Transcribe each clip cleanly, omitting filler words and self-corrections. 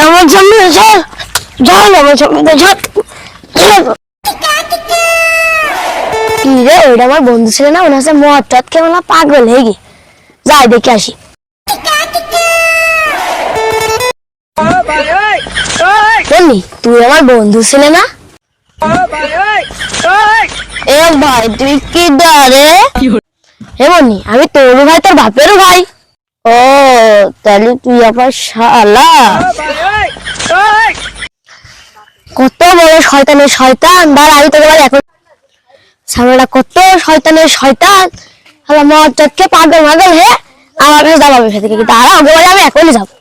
আমার সামনে আমার সামনে কি রে, ওইটা আমার বন্ধু ছিল না? ওনার সাথে মদ টদ কেমন পাগল হয়ে গিয়ে যাই দেখে আসি। তুই আমার বন্ধু ছিলে না? এ ভাই তুই কি রে? এমনি আমি তোর ভাই, তোর বাপেরও ভাই। ও তাহলে তুই আবার শালা। কত বড় শয়তানের শয়তান! দাঁড়া আমি তোকে এখন সামনেটা কত শয়তানের শয়তান। মদ টদকে পাগল মাগল হে আমার কাছে দাঁড়াবে থেকে কি? দাঁড়া ওকে বলে আমি এখনই যাবো।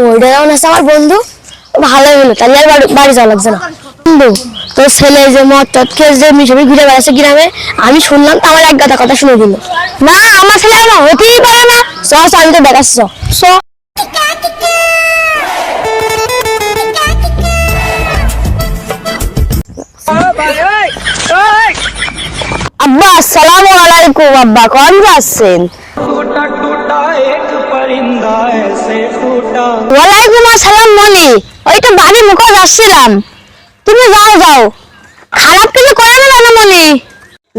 ওইটা যেমন আছে আমার বন্ধু, ভালোই হলো, তাহলে আর বাড়ি যাওয়া লাগছে না। বন্ধু তোর ছেলে যে মদ টদ খেয়ে যে মিশমি ঘুরে বেড়াচ্ছে গ্রামে, আমি শুনলাম তো আমার এক গাদা কথা শুনে দিল। না আমার ছেলে আমার হতেই পারে না। আমি তো দেখাচ্ছ আব্বা। আসসালামু আলাইকুম আব্বা, কোন যাচ্ছেন? ওয়ালাইকুম আসসালাম মনি, ওই তো বাড়ি মুখে যাচ্ছিলাম। তুমি যাও যাও, খারাপ কিছু করবে না মনি?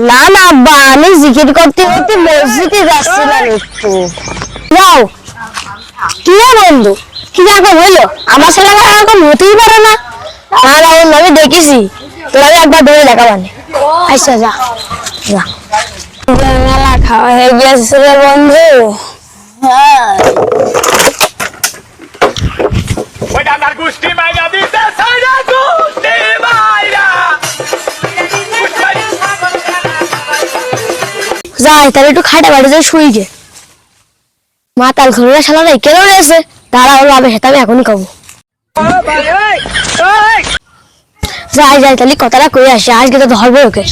না না আব্বা, আমি জিকির করতে করতে মসজিদে যাচ্ছিলাম একটু। যাও। কি বন্ধু কি এখন হইলো? আমার ছেলে এখন হতেই পারে না। আর আমি দেখেছি তোর, আমি একবার ধরে দেখাবানি। আচ্ছা যা যা। মেলা খাওয়া হয়ে গেছে রে বন্ধু। হ্যাঁ যাই তাহলে একটু খাটা বাড়িতে শুই গে। মাতাল ঘরে শালা নাই কেন রয়েছে? তারা হলো আমি হেতাবে এখনই খাবো। যাই যাই তাহলে কথাটা কই আসি, আজকে তো ধরবে ওকে।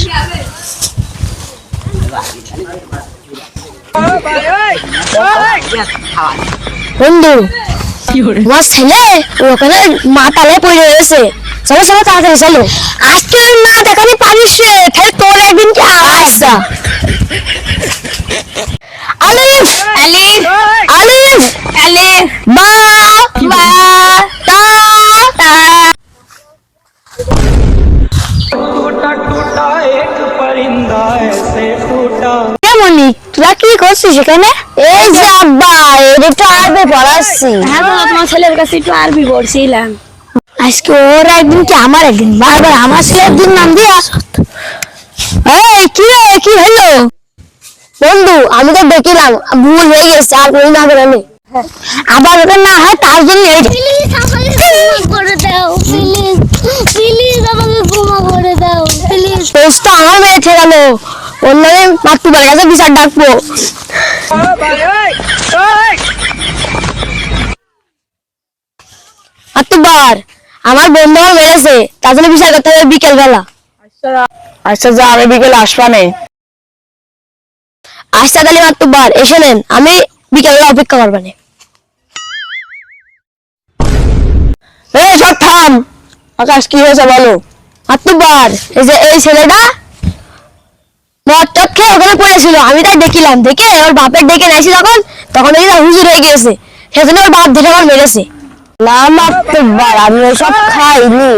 বন্ধু আমার ছেলে ওখানে মাতালে পড়ে রয়েছে, চলো চলো তাড়াতাড়ি চলো। আজকে না দেখানি পারিস রে, তাহলে তোর একদিন কি আচ্ছা। আলিফ আলিফ আলিফ আলিফ বা বা তা তা। কেমনি তোরা কি করছিস এখানে? এই যে আব্বা একটু আরবি পড়াচ্ছি। হ্যাঁ তো তোমার ছেলের কাছে একটু আরবি পড়ছিলাম। আজকে ওর একদিন কি আমার একদিন, বারবার আমার ছেলের দিন নাম দিয়ে আস। এই কি রে, কি হলো? বন্ধু আমি তো দেখিলাম, ভুল হয়ে গেছে, আর ভুল না করে নে। আবার ওটা না হয় তার জন্য আমার মেয়ে ঠেকাল অন্য মাতৃবার কাছে বিচার ডাকবো। মাতৃবার আমার বন্ধু আমার মেরেছে, তার জন্য বিচার করতে হবে বিকেল বেলা। আচ্ছা যা, আমি বিকেলে আসবানে। আচ্ছা তাহলে মাতৃবার এসে নেন, আমি বিকেলে অপেক্ষা করবানে। এই সব থাম, আকাশ কি হয়েছে বলো? মাতৃবার এই যে এই ছেলেটা মদ টদ খেয়ে ওখানে পড়েছিল, আমি তাই দেখিলাম, দেখে ওর বাপের ডেকে নাইছি তখন ওই হুজুর হয়ে গিয়েছে, সেজন্য ওর বাপ দেখে আমার মেরেছে। না মাতৃবার আমি ওসব খাইনি।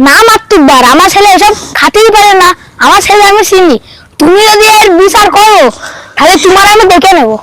না মাতৃবার আমার ছেলে এসব খাতেই পারে না, আমার ছেলে আমি চিনি। তুমি যদি এর বিচার করো তাহলে তোমার আমি দেখে নেবো।